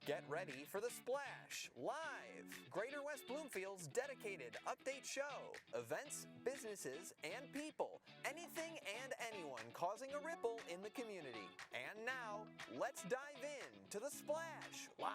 Get ready for The Splash Live, Greater West Bloomfield's dedicated update show. Events, businesses, and people. Anything and anyone causing a ripple in the community. And now, let's dive in to The Splash Live.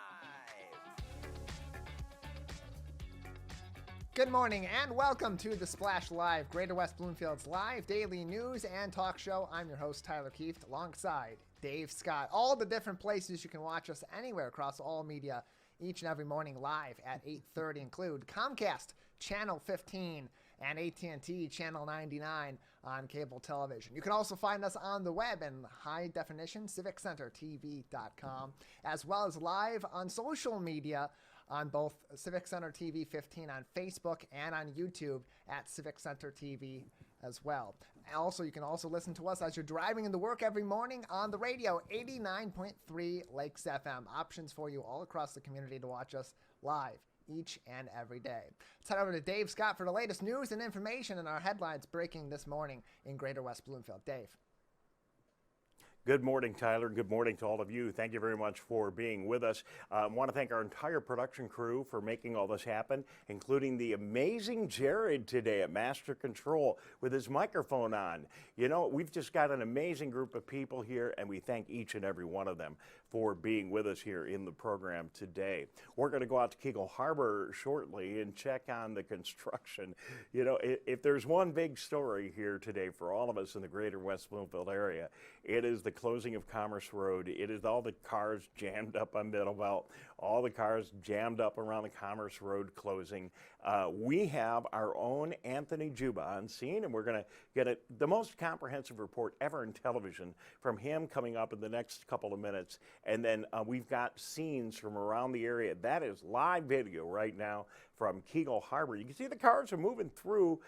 Good morning and welcome to The Splash Live, Greater West Bloomfield's live daily news and talk show. I'm your host, Tyler Kieft, alongside Dave Scott. All the different places you can watch us anywhere across all media each and every morning live at 8:30 include Comcast Channel 15 and AT&T Channel 99 on cable television. You can also find us on the web in high definition, Civic Center TV.com, as well as live on social media on both Civic Center TV 15 on Facebook and on YouTube at Civic Center TV as well. Also, you can also listen to us as you're driving into work every morning on the radio, 89.3 Lakes FM. Options for you all across the community to watch us live each and every day. Let's head over to Dave Scott for the latest news and information and our headlines breaking this morning in Greater West Bloomfield. Dave. Good morning, Tyler. Good morning to all of you. Thank you very much for being with us. I want to thank our entire production crew for making all this happen, including the amazing Jared today at Master Control with his microphone on. You know, we've just got an amazing group of people here, and we thank each and every one of them for being with us here in the program today. We're going to go out to Kegel Harbor shortly and check on the construction. You know, if there's one big story here today for all of us in the greater West Bloomfield area, it is the closing of Commerce Road. It is all the cars jammed up on Middlebelt, all the cars jammed up around the Commerce Road closing. We have our own Anthony Dziuba on scene, and we're going to get the most comprehensive report ever in television from him coming up in the next couple of minutes. And then we've got scenes from around the area. That is live video right now from Kegel Harbor. You can see the cars are moving through.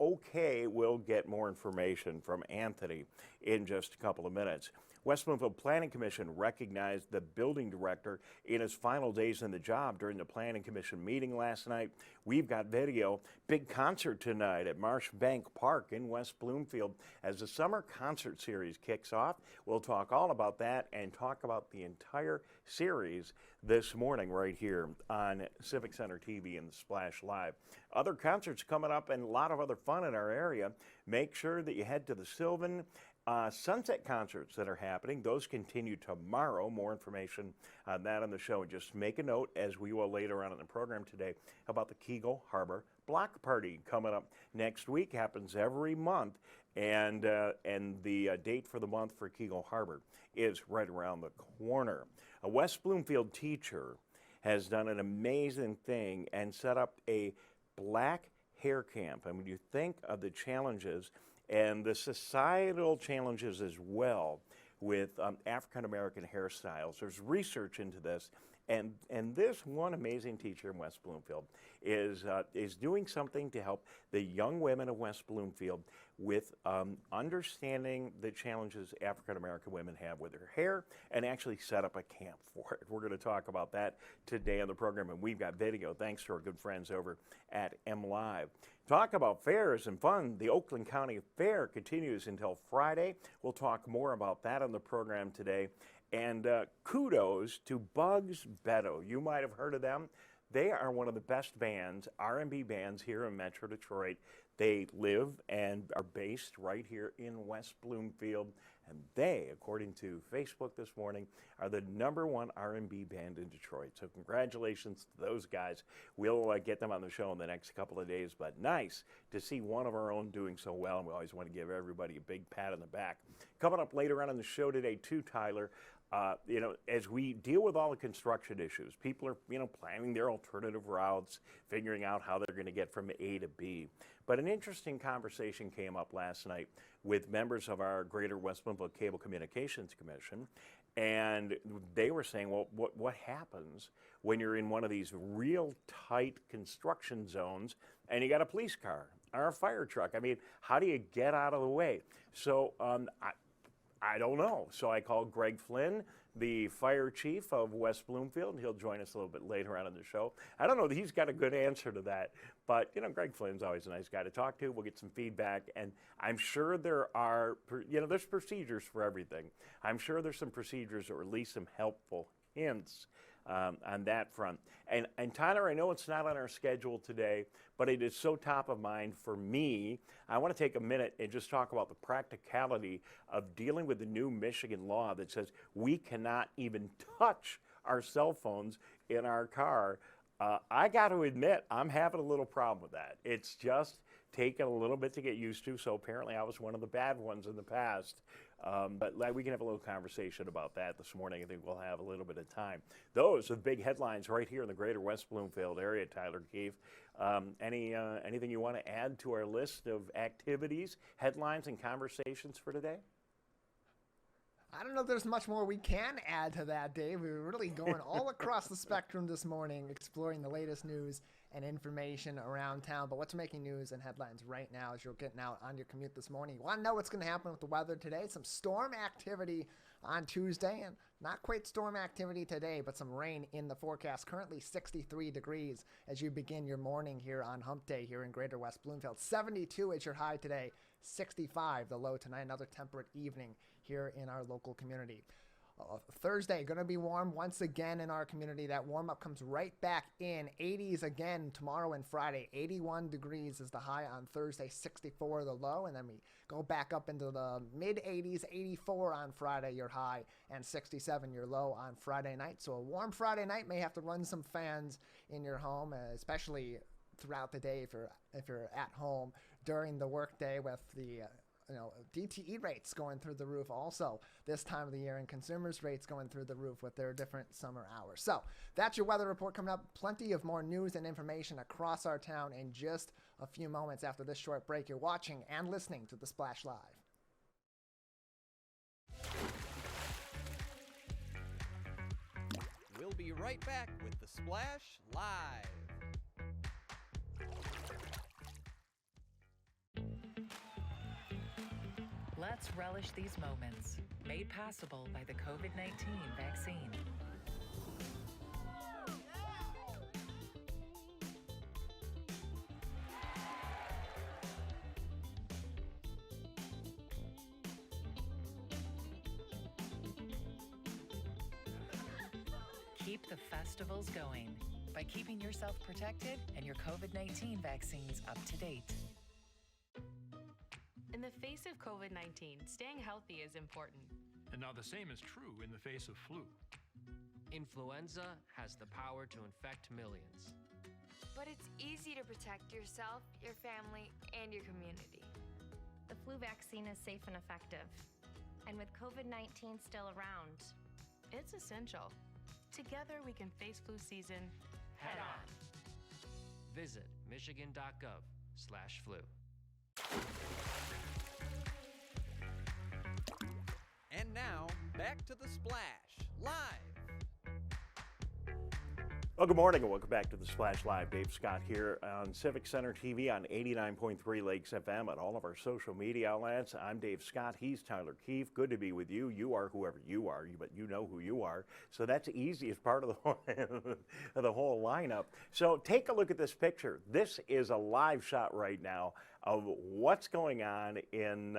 Okay, we'll get more information from Anthony in just a couple of minutes. West Bloomfield Planning Commission recognized the building director in his final days in the job during the Planning Commission meeting last night. We've got video. Big concert tonight at MArshbank Park in West Bloomfield as the summer concert series kicks off. We'll talk all about that and talk about the entire series this morning right here on Civic Center TV and Splash Live. Other concerts coming up and a lot of other fun in our area. Make sure that you head to the Sylvan Sunset concerts that are happening. Those continue tomorrow. More information on that on the show. And just make a note, as we will later on in the program today, about the Kegel Harbor Block Party coming up next week. Happens every month. And the date for the month for Kegel Harbor is right around the corner. A West Bloomfield teacher has done an amazing thing and set up a black hair camp. And when you think of the challenges and the societal challenges as well with African-American hairstyles, there's research into this. And this one amazing teacher in West Bloomfield is doing something to help the young women of West Bloomfield with understanding the challenges African-American women have with their hair and actually set up a camp for it. We're going to talk about that today on the program, and we've got video thanks to our good friends over at MLive. Talk about fairs and fun. The Oakland County Fair continues until Friday. We'll talk more about that on the program today. And kudos to Bugs Beto. You might have heard of them. They are one of the best bands, R&B bands here in Metro Detroit. They live and are based right here in West Bloomfield. And they, according to Facebook this morning, are the #1 R&B band in Detroit. So congratulations to those guys. We'll get them on the show in the next couple of days. But nice to see one of our own doing so well. And we always want to give everybody a big pat on the back. Coming up later on in the show today, too, Tyler, you know, as we deal with all the construction issues, people are, you know, planning their alternative routes, figuring out how they're going to get from A to B. But an interesting conversation came up last night with members of our Greater West Bloomfield Cable Communications Commission, and they were saying, well, what happens when you're in one of these real tight construction zones and you got a police car or a fire truck? I mean, how do you get out of the way? So I don't know. So I called Greg Flynn, the fire chief of West Bloomfield, and he'll join us a little bit later on in the show. I don't know that he's got a good answer to that, but, you know, Greg Flynn's always a nice guy to talk to. We'll get some feedback, and I'm sure there are, you know, there's procedures for everything. I'm sure there's some procedures or at least some helpful hints on that front. And Tyler, I know it's not on our schedule today, but it is so top of mind for me. I want to take a minute and just talk about the practicality of dealing with the new Michigan law that says we cannot even touch our cell phones in our car. I got to admit, I'm having a little problem with that. It's just taken a little bit to get used to, so apparently I was one of the bad ones in the past. But we can have a little conversation about that this morning. I think we'll have a little bit of time. Those are the big headlines right here in the greater West Bloomfield area, Tyler Kieft. Anything you want to add to our list of activities, headlines, and conversations for today? I don't know if there's much more we can add to that, Dave. We were really going all across the spectrum this morning, exploring the latest news and information around town. But what's making news and headlines right now as you're getting out on your commute this morning? You want to know what's going to happen with the weather today? Some storm activity on Tuesday, and not quite storm activity today, but some rain in the forecast. Currently 63 degrees as you begin your morning here on Hump Day here in greater West Bloomfield. 72 is your high today, 65 the low tonight. Another temperate evening here in our local community. Thursday, going to be warm once again in our community. That warm-up comes right back in. 80s again tomorrow and Friday. 81 degrees is the high on Thursday, 64 the low, and then we go back up into the mid-80s, 84 on Friday, your high, and 67 your low on Friday night. So a warm Friday night. May have to run some fans in your home, especially throughout the day if you're at home during the workday with the DTE rates going through the roof also this time of the year, and consumers rates going through the roof with their different summer hours. So that's your weather report coming up. Plenty of more news and information across our town in just a few moments after this short break. You're watching and listening to The Splash Live. We'll be right back with The Splash Live. Let's relish these moments, made possible by the COVID-19 vaccine. Keep the festivals going by keeping yourself protected and your COVID-19 vaccines up to date. In the face of COVID-19, staying healthy is important. And now the same is true in the face of flu. Influenza has the power to infect millions. But it's easy to protect yourself, your family, and your community. The flu vaccine is safe and effective. And with COVID-19 still around, It's essential. Together we can face flu season head on. Visit michigan.gov/flu. And now, back to The Splash Live. Well, good morning and welcome back to The Splash Live. Dave Scott here on Civic Center TV on 89.3 Lakes FM at all of our social media outlets. I'm Dave Scott. He's Tyler Kieft. Good to be with you. You are whoever you are, but you know who you are. So that's the easiest part of the whole lineup. So take a look at this picture. This is a live shot right now of what's going on in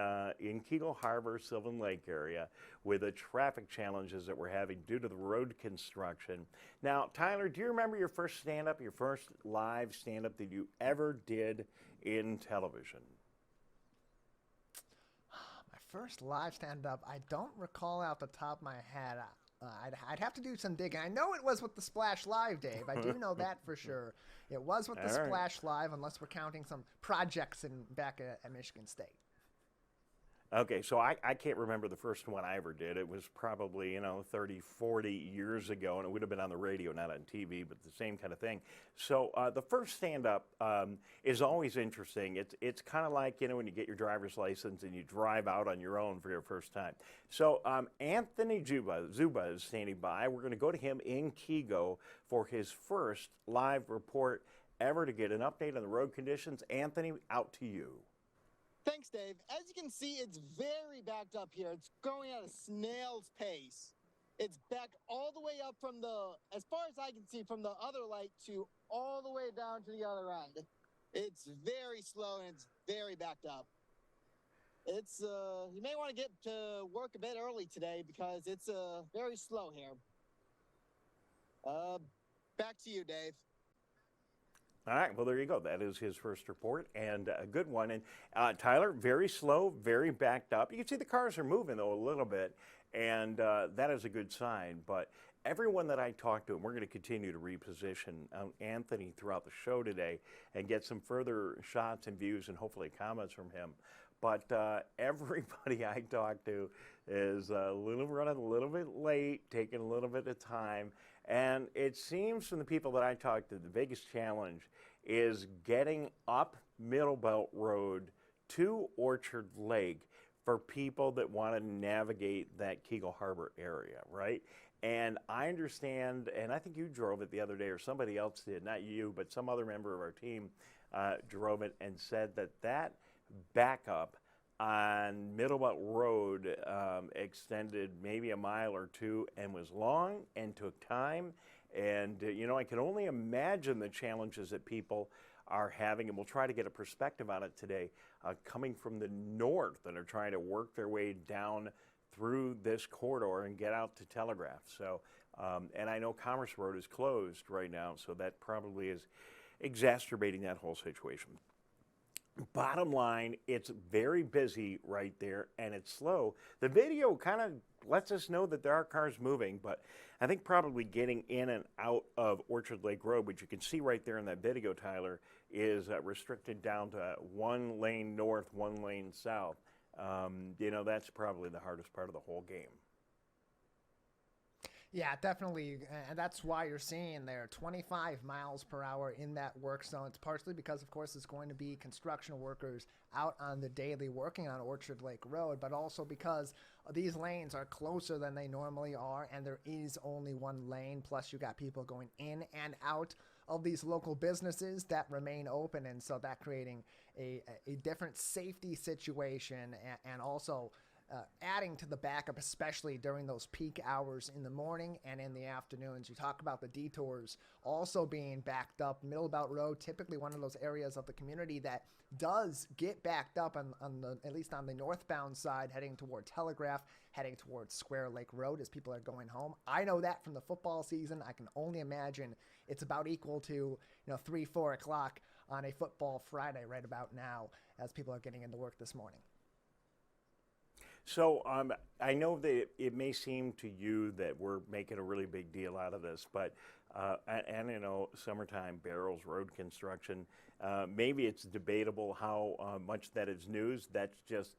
Kegel Harbor, Sylvan Lake area with the traffic challenges that we're having due to the road construction. Now, Tyler, do you remember your first stand-up, your first live stand-up that you ever did in television? My first live stand-up, I don't recall out the top of my head. I'd have to do some digging. I know it was with the Splash Live, Dave. I do know that for sure. It was with the Splash Live, unless we're counting some projects back at Michigan State. Okay, so I can't remember the first one I ever did. It was probably, 30, 40 years ago, and it would have been on the radio, not on TV, but the same kind of thing. So the first stand-up is always interesting. It's kind of like, when you get your driver's license and you drive out on your own for your first time. So Anthony Dziuba is standing by. We're going to go to him in Kego for his first live report ever to get an update on the road conditions. Anthony, out to you. Thanks, Dave. As you can see, it's very backed up here. It's going at a snail's pace. It's backed all the way up from as far as I can see, from the other light to all the way down to the other end. It's very slow and it's very backed up. It's, you may want to get to work a bit early today because it's very slow here. Back to you, Dave. All right, well, there you go. That is his first report, and a good one. And Tyler, very slow, very backed up. You can see the cars are moving, though, a little bit, and that is a good sign. But everyone that I talked to, and we're going to continue to reposition Anthony throughout the show today and get some further shots and views and hopefully comments from him. But everybody I talked to is running a little bit late, taking a little bit of time. And it seems from the people that I talked to, the biggest challenge is getting up Middle Belt Road to Orchard Lake for people that want to navigate that Kegel Harbor area, right? And I understand, and I think you drove it the other day, or somebody else did, not you, but some other member of our team drove it and said that that backup on Middle Belt Road extended maybe a mile or two and was long and took time. And, I can only imagine the challenges that people are having, and we'll try to get a perspective on it today, coming from the north that are trying to work their way down through this corridor and get out to Telegraph. So, and I know Commerce Road is closed right now, so that probably is exacerbating that whole situation. Bottom line, it's very busy right there, and it's slow. The video kind of lets us know that there are cars moving, but I think probably getting in and out of Orchard Lake Road, which you can see right there in that video, Tyler, is restricted down to 1 lane north, 1 lane south. That's probably the hardest part of the whole game. Yeah, definitely, and that's why you're seeing there 25 miles per hour in that work zone. It's partially because, of course, it's going to be construction workers out on the daily working on Orchard Lake Road, but also because these lanes are closer than they normally are, and there is only 1 lane, plus you got people going in and out of these local businesses that remain open, and so that creating a different safety situation, and also adding to the backup, especially during those peak hours in the morning and in the afternoons. You talk about the detours also being backed up. Middle Belt Road, typically one of those areas of the community that does get backed up on the, at least on the northbound side, heading toward Telegraph, heading towards Square Lake Road as people are going home. I know that from the football season. I can only imagine it's about equal to 3-4 o'clock on a football Friday right about now as people are getting into work this morning. So I know that it may seem to you that we're making a really big deal out of this, but summertime barrels, road construction, maybe it's debatable how much that is news. That's just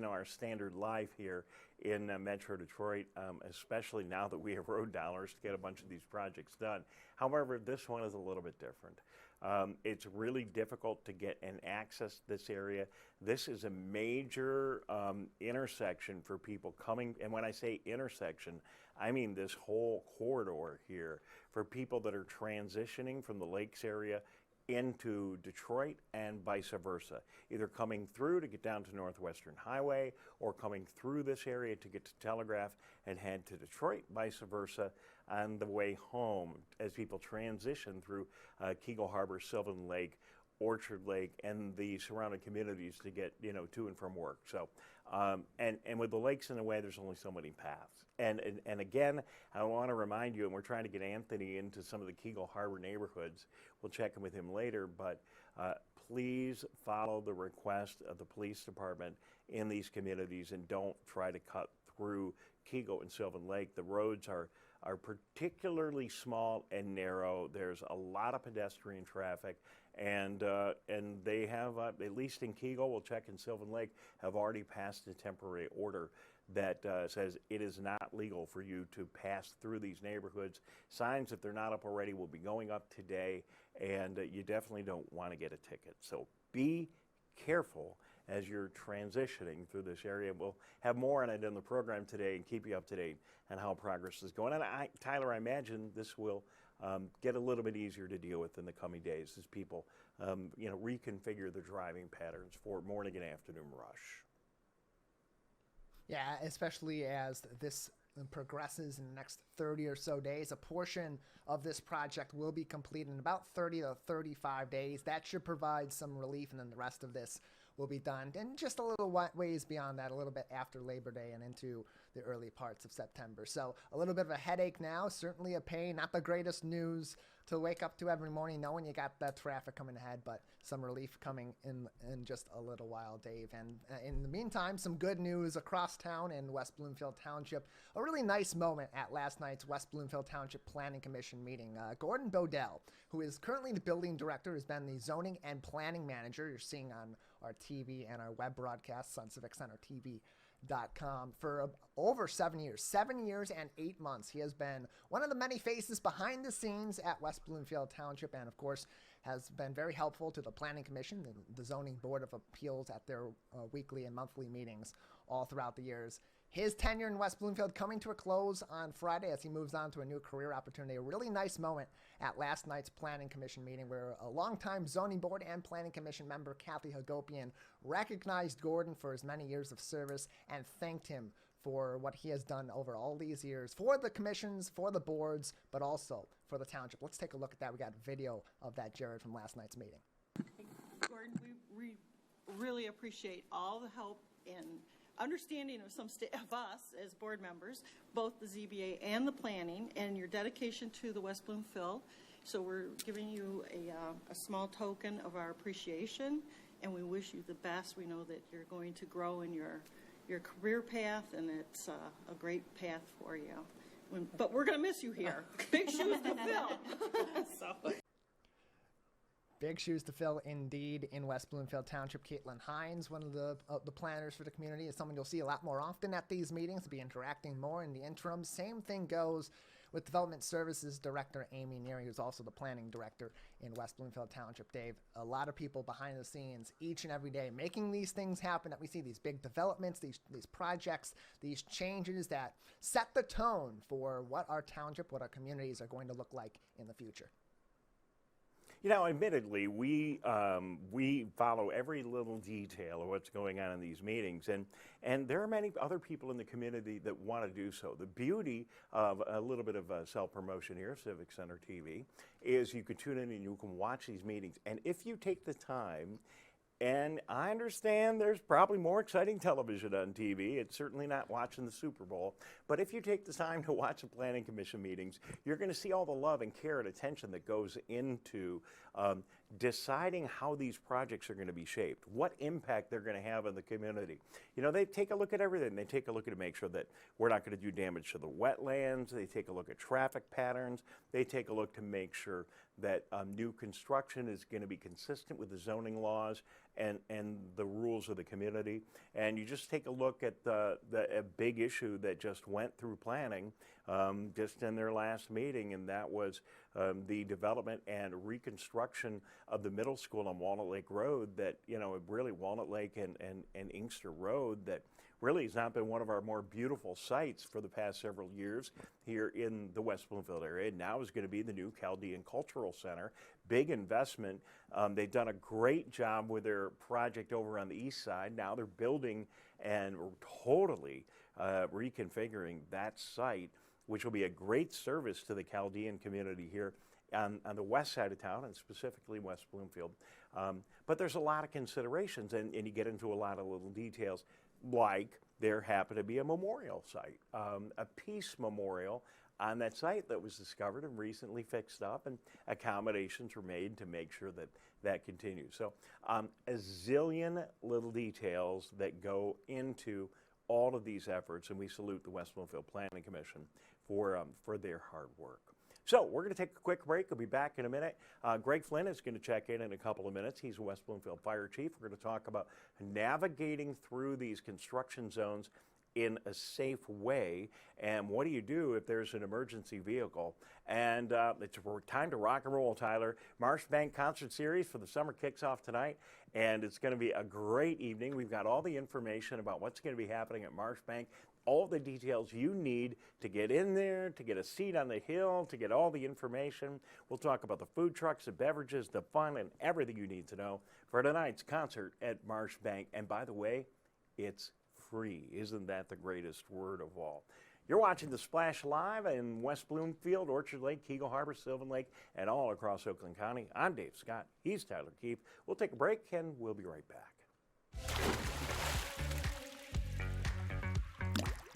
our standard life here in Metro Detroit, especially now that we have road dollars to get a bunch of these projects done. However, this one is a little bit different. It's really difficult to get an access to this area. This is a major intersection for people coming, and when I say intersection, I mean this whole corridor here for people that are transitioning from the Lakes area into Detroit and vice versa, either coming through to get down to Northwestern Highway or coming through this area to get to Telegraph and head to Detroit, vice versa, on the way home as people transition through Kegel Harbor, Sylvan Lake, Orchard Lake, and the surrounding communities to get to and from work. So, and with the lakes in the way, there's only so many paths. And again, I want to remind you, and we're trying to get Anthony into some of the Kegel Harbor neighborhoods. We'll check in with him later, but please follow the request of the police department in these communities and don't try to cut through Kegel and Sylvan Lake. The roads are particularly small and narrow. There's a lot of pedestrian traffic, and they have, at least in Kegel, we'll check in Sylvan Lake, have already passed a temporary order that says it is not legal for you to pass through these neighborhoods. Signs, if they're not up already, will be going up today, and you definitely don't want to get a ticket. So be careful as you're transitioning through this area. We'll have more on it in the program today and keep you up to date on how progress is going. And Tyler, I imagine this will get a little bit easier to deal with in the coming days as people reconfigure their driving patterns for morning and afternoon rush. Yeah, especially as this progresses in the next 30 or so days. A portion of this project will be complete in about 30 to 35 days. That should provide some relief, and then the rest of this will be done, and just a little ways beyond that, a little bit after Labor Day and into the early parts of September. So a little bit of a headache now, certainly a pain, not the greatest news to wake up to every morning knowing you got that traffic coming ahead, but some relief coming in just a little while, Dave. And in the meantime, some good news across town in West Bloomfield Township. A really nice moment at last night's West Bloomfield Township Planning Commission meeting. Gordon Bodell, who is currently the building director, has been the zoning and planning manager you're seeing on our TV and our web broadcasts on Civic Center TV. For over 7 years. 7 years and 8 months. He has been one of the many faces behind the scenes at West Bloomfield Township, and of course has been very helpful to the Planning Commission, the Zoning Board of Appeals at their weekly and monthly meetings all throughout the years. His tenure in West Bloomfield coming to a close on Friday as he moves on to a new career opportunity. A really nice moment at last night's Planning Commission meeting where a longtime Zoning Board and Planning Commission member, Kathy Hagopian, recognized Gordon for his many years of service and thanked him for what he has done over all these years for the commissions, for the boards, but also for the township. Let's take a look at that. We got video of that, Jared, from last night's meeting. Gordon, we really appreciate all the help and understanding of of us as board members, both the ZBA and the planning, and your dedication to the West Bloomfield. So we're giving you a small token of our appreciation, and we wish you the best. We know that you're going to grow in your career path, and it's a great path for you. But we're going to miss you here. Big shoes to fill. Big shoes to fill indeed in West Bloomfield Township. Caitlin Hines, one of the planners for the community, is someone you'll see a lot more often at these meetings, to be interacting more in the interim. Same thing goes with Development Services Director Amy Neary, who's also the planning director in West Bloomfield Township. Dave, a lot of people behind the scenes each and every day making these things happen, that we see these big developments, these projects, these changes that set the tone for what our township, what our communities are going to look like in the future. You know, admittedly, we follow every little detail of what's going on in these meetings, and there are many other people in the community that want to do so. The beauty of a little bit of self-promotion here, Civic Center TV, is you can tune in and you can watch these meetings, and if you take the time, and I understand there's probably more exciting television on TV. It's certainly not watching the Super Bowl. But if you take the time to watch the Planning Commission meetings, you're going to see all the love and care and attention that goes into deciding how these projects are going to be shaped, what impact they're going to have on the community. You know, they take a look at everything. They take a look at to make sure that we're not going to do damage to the wetlands. They take a look at traffic patterns. They take a look to make sure that new construction is going to be consistent with the zoning laws and the rules of the community. And you just take a look at a big issue that just went through planning just in their last meeting, and that was the development and reconstruction of the middle school on Walnut Lake Road that, you know, really Walnut Lake and Inkster Road that really has not been one of our more beautiful sites for the past several years here in the West Bloomfield area. Now is going to be the new Chaldean Cultural Center. Big investment. They've done a great job with their project over on the east side. Now they're building and totally reconfiguring that site, which will be a great service to the Chaldean community here on the west side of town, and specifically West Bloomfield. But there's a lot of considerations, and you get into a lot of little details, like there happened to be a memorial site, a peace memorial on that site that was discovered and recently fixed up, and accommodations were made to make sure that that continues. So a zillion little details that go into all of these efforts, and we salute the West Bloomfield Planning Commission for their hard work. So we're going to take a quick break. We'll be back in a minute. Greg Flynn is going to check in a couple of minutes. He's a West Bloomfield Fire Chief. We're going to talk about navigating through these construction zones in a safe way, and what do you do if there's an emergency vehicle? And it's time to rock and roll, Tyler. MArshbank concert series for the summer kicks off tonight, and it's going to be a great evening. We've got all the information about what's going to be happening at MArshbank, all the details you need to get in there, to get a seat on the hill, to get all the information. We'll talk about the food trucks, the beverages, the fun, and everything you need to know for tonight's concert at MArshbank. And by the way, it's free. Isn't that the greatest word of all? You're watching The Splash live in West Bloomfield, Orchard Lake, Keagle Harbor, Sylvan Lake, and all across Oakland County. I'm Dave Scott. He's Tyler Kieft. We'll take a break, and we'll be right back.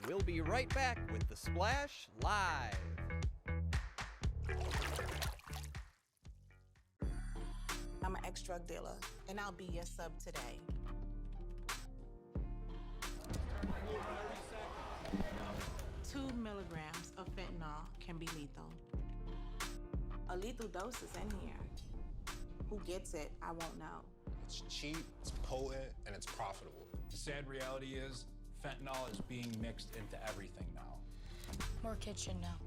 We'll be right back with the Splash Live. I'm an ex-drug dealer, and I'll be your sub today. Two milligrams of fentanyl can be lethal. A lethal dose is in here. Who gets it, I won't know. It's cheap, it's potent, and it's profitable. The sad reality is, fentanyl is being mixed into everything now. More kids should know.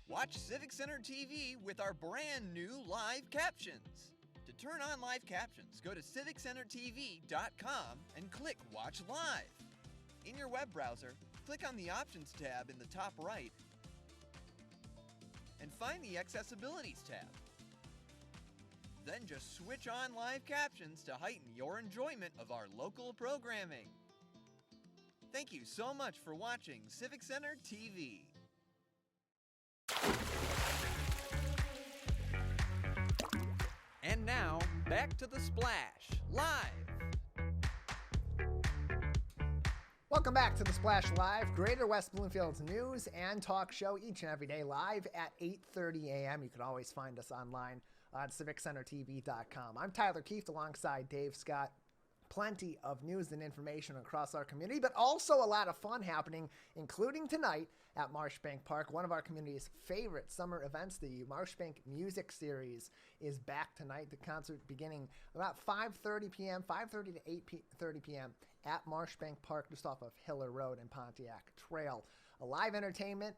Watch Civic Center TV with our brand new live captions. To turn on live captions, go to civiccentertv.com and click Watch Live. In your web browser, click on the Options tab in the top right and find the Accessibilities tab. Then just switch on live captions to heighten your enjoyment of our local programming. Thank you so much for watching Civic Center TV. And now, back to the Splash, live. Welcome back to the Splash Live, Greater West Bloomfield's news and talk show each and every day live at 8:30 a.m. You can always find us online on civiccentertv.com. I'm Tyler Kieft alongside Dave Scott. Plenty of news and information across our community, but also a lot of fun happening, including tonight at MArshbank Park. One of our community's favorite summer events, the MArshbank Music Series, is back tonight. The concert beginning about 5:30 p.m., 5:30 to 8:30 p.m. at MArshbank Park, just off of Hiller Road and Pontiac Trail. A live entertainment,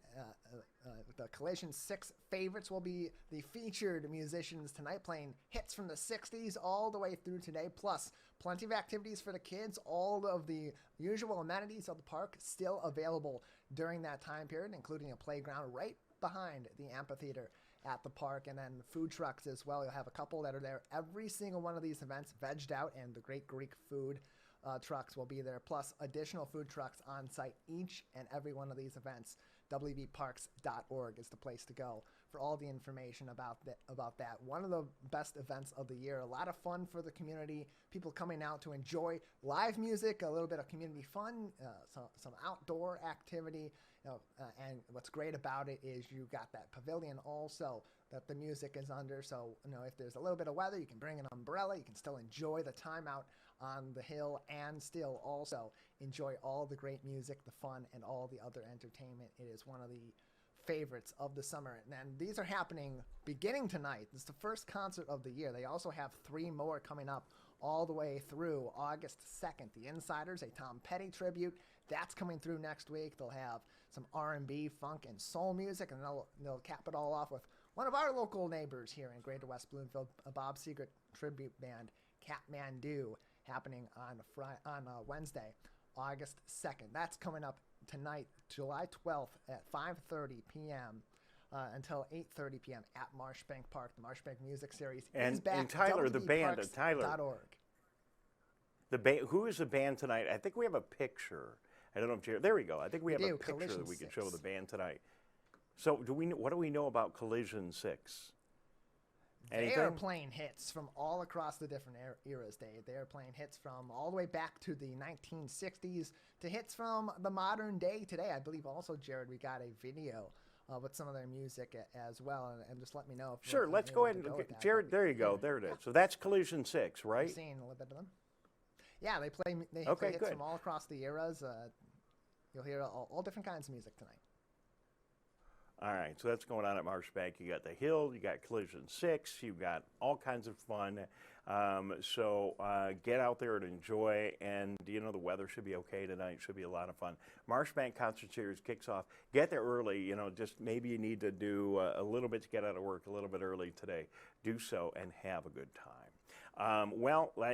the Collision 6 favorites will be the featured musicians tonight, playing hits from the 60s all the way through today, plus plenty of activities for the kids. All of the usual amenities of the park still available during that time period, including a playground right behind the amphitheater at the park, and then food trucks as well. You'll have a couple that are there every single one of these events, vegged out, and the Great Greek Food trucks will be there, plus additional food trucks on site each and every one of these events. wbparks.org is the place to go for all the information about that. One of the best events of the year. A lot of fun for the community. People coming out to enjoy live music, a little bit of community fun, some outdoor activity. And what's great about it is you got that pavilion also that the music is under. So, if there's a little bit of weather, you can bring an umbrella. You can still enjoy the time out on the hill and still also enjoy all the great music, the fun, and all the other entertainment. It is one of the favorites of the summer. And then these are happening beginning tonight. This is the first concert of the year. They also have 3 more coming up all the way through August 2nd. The Insiders, a Tom Petty tribute. That's coming through next week. They'll have some R&B, funk, and soul music, and they'll cap it all off with one of our local neighbors here in Greater West Bloomfield, a Bob Seger tribute band, Catmandu, happening on Wednesday, August 2nd. That's coming up tonight, July 12th at 5:30 p.m. Until 8:30 p.m. at MArshbank Park. The MArshbank Music Series is back. And Tyler, the band, The band, who is the band tonight? I think we have a picture. I don't know if Jared, there we go. I think we have a picture Collision that we can 6. show the band tonight. So what do we know about Collision 6? Anything? They are playing hits from all across the different eras. They are playing hits from all the way back to the 1960s to hits from the modern day today. I believe also, Jared, we got a video with some of their music as well, and just let me know if sure. Let's go ahead and Jared. There you go. There it is. So that's Collision 6, right? I've seen a little bit of them. Yeah, they play hits good. from all across the eras. You'll hear all different kinds of music tonight. All right, so that's going on at MArshbank. You got the Hill, you got Collision 6, you got all kinds of fun. So get out there and enjoy, and the weather should be okay tonight. Should be a lot of fun. MArshbank Concert Series kicks off. Get there early. Just maybe you need to do a little bit to get out of work a little bit early today. Do so and have a good time.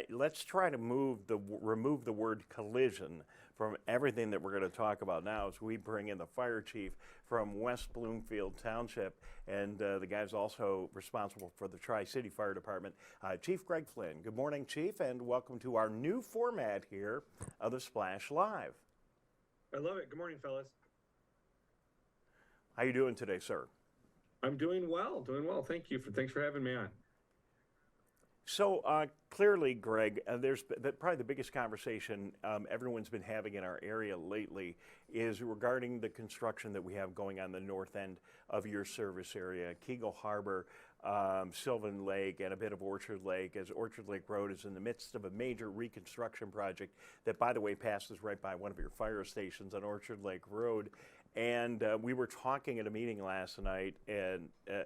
Let's try to remove the word collision from everything that we're going to talk about now as we bring in the fire chief from West Bloomfield Township, and the guy's also responsible for the Tri-City Fire Department, Chief Greg Flynn. Good morning, Chief, and welcome to our new format here of the Splash Live. I love it. Good morning, fellas. How you doing today, sir? I'm doing well. Thanks for having me on. So clearly, Greg, probably the biggest conversation everyone's been having in our area lately is regarding the construction that we have going on the north end of your service area, Kegel Harbor, Sylvan Lake, and a bit of Orchard Lake, as Orchard Lake Road is in the midst of a major reconstruction project that, by the way, passes right by one of your fire stations on Orchard Lake Road. And we were talking at a meeting last night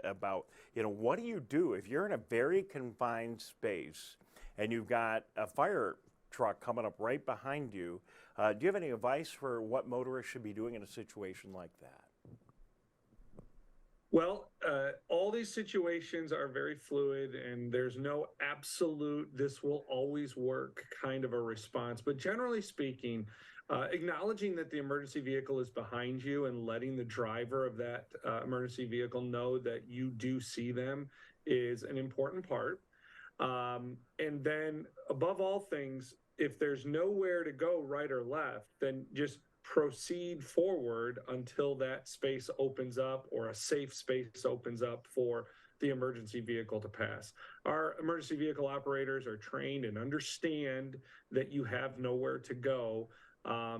about, what do you do if you're in a very confined space and you've got a fire truck coming up right behind you? Do you have any advice for what motorists should be doing in a situation like that? Well, all these situations are very fluid, and there's no absolute, this will always work kind of a response. But generally speaking, acknowledging that the emergency vehicle is behind you and letting the driver of that emergency vehicle know that you do see them is an important part. And then above all things, if there's nowhere to go right or left, then just proceed forward until that space opens up or a safe space opens up for the emergency vehicle to pass. Our emergency vehicle operators are trained and understand that you have nowhere to go.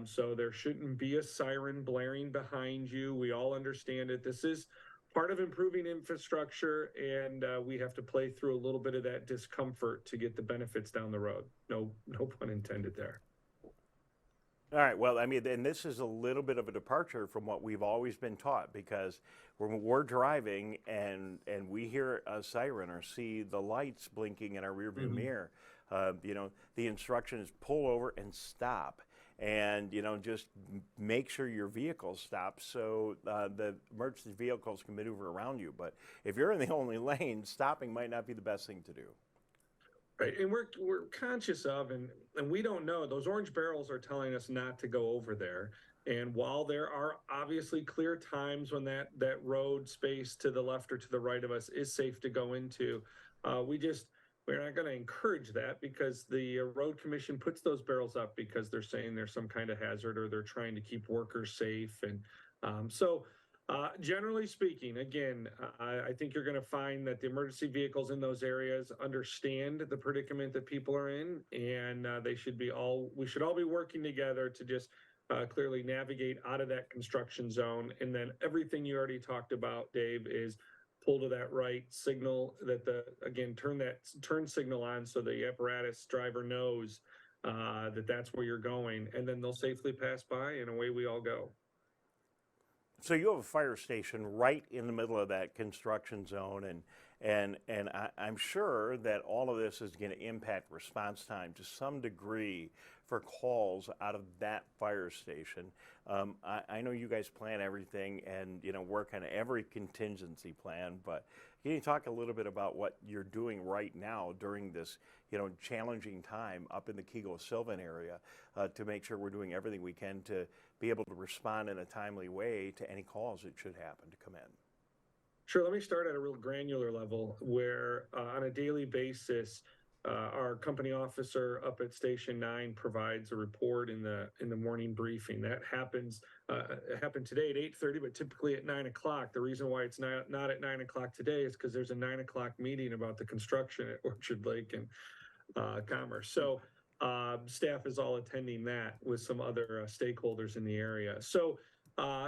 So there shouldn't be a siren blaring behind you. We all understand it. This is part of improving infrastructure, and we have to play through a little bit of that discomfort to get the benefits down the road. No pun intended there. All right, well, I mean, and this is a little bit of a departure from what we've always been taught, because when we're driving and we hear a siren or see the lights blinking in our rearview mirror, the instruction is pull over and stop. And, just make sure your vehicle stops so the emergency vehicles can maneuver around you. But if you're in the only lane, stopping might not be the best thing to do. Right, and we're conscious of, and we don't know, those orange barrels are telling us not to go over there. And while there are obviously clear times when that road space to the left or to the right of us is safe to go into, we're not going to encourage that, because the road commission puts those barrels up because they're saying there's some kind of hazard or they're trying to keep workers safe. And generally speaking, again, I think you're going to find that the emergency vehicles in those areas understand the predicament that people are in, and we should all be working together to just clearly navigate out of that construction zone. And then everything you already talked about, Dave, is pull to that right, signal that turn signal on so the apparatus driver knows that that's where you're going, and then they'll safely pass by, and away we all go. So you have a fire station right in the middle of that construction zone, and I'm sure that all of this is going to impact response time to some degree for calls out of that fire station. I know you guys plan everything and work on every contingency plan, but can you talk a little bit about what you're doing right now during this challenging time up in the Kegel-Sylvan area to make sure we're doing everything we can to be able to respond in a timely way to any calls that should happen to come in? Sure. Let me start at a real granular level where on a daily basis, our company officer up at Station 9 provides a report in the morning briefing. That happened today at 8:30, but typically at 9 o'clock. The reason why it's not at 9 o'clock today is because there's a 9 o'clock meeting about the construction at Orchard Lake and Commerce. So staff is all attending that with some other stakeholders in the area. So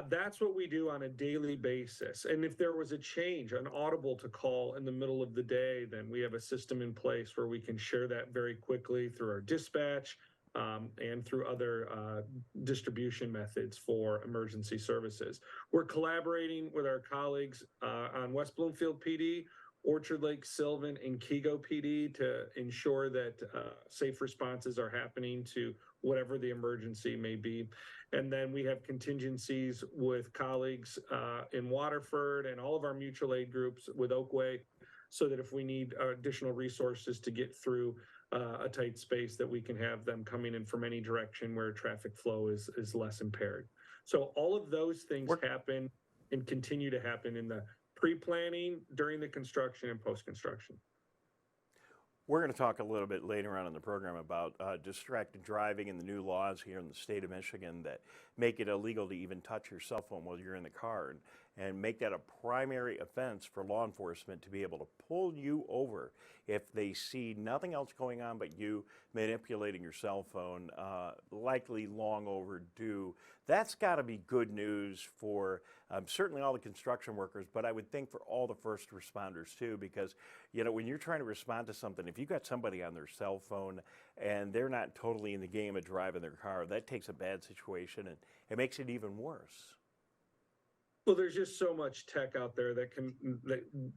that's what we do on a daily basis. And if there was a change, an audible to call in the middle of the day, then we have a system in place where we can share that very quickly through our dispatch and through other distribution methods for emergency services. We're collaborating with our colleagues on West Bloomfield PD, Orchard Lake, Sylvan, and Kegel PD to ensure that safe responses are happening to whatever the emergency may be. And then we have contingencies with colleagues in Waterford and all of our mutual aid groups with Oakway, so that if we need additional resources to get through a tight space, that we can have them coming in from any direction where traffic flow is less impaired. So all of those things happen and continue to happen in the pre-planning, during the construction, and post-construction. We're going to talk a little bit later on in the program about distracted driving and the new laws here in the state of Michigan that make it illegal to even touch your cell phone while you're in the car, and make that a primary offense for law enforcement to be able to pull you over if they see nothing else going on but you manipulating your cell phone, likely long overdue. That's got to be good news for certainly all the construction workers, but I would think for all the first responders too, because when you're trying to respond to something, if you've got somebody on their cell phone and they're not totally in the game of driving their car, that takes a bad situation and it makes it even worse. Well, there's just so much tech out there that